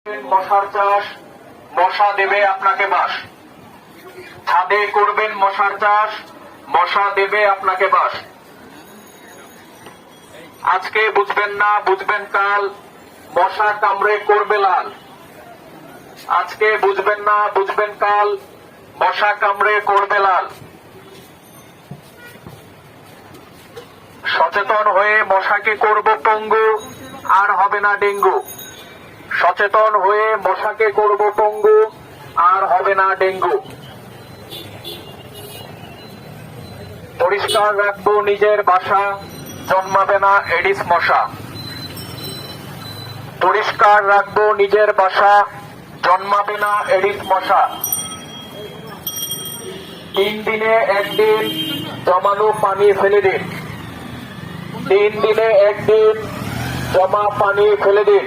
মশার চাষ, মশা দেবে আপনাকে বাস। ছাদে করবেন মশার চাষ, মশা দেবে আপনাকে বাস। আজকে বুঝবেন না, বুঝবেন কাল, মশা কামড়ে করবে লাল। আজকে বুঝবেন না, বুঝবেন কাল, মশা কামড়ে করবে লাল। সচেতন হয়ে মশাকে করব পঙ্গু, আর হবে না ডেঙ্গু। সচেতন হয়ে মশাকে করব পঙ্গু, আর হবে না ডেঙ্গু। পরিষ্কার রাখবো নিজের বাসা, জন্মাবে না এডিস মশা। পরিষ্কার রাখবো নিজের বাসা, জন্মাবে না এডিস মশা। 3 দিনে 1 দিন জমানো পানি ফেলে দিন। 3 দিনে 1 দিন জমা পানি ফেলে দিন।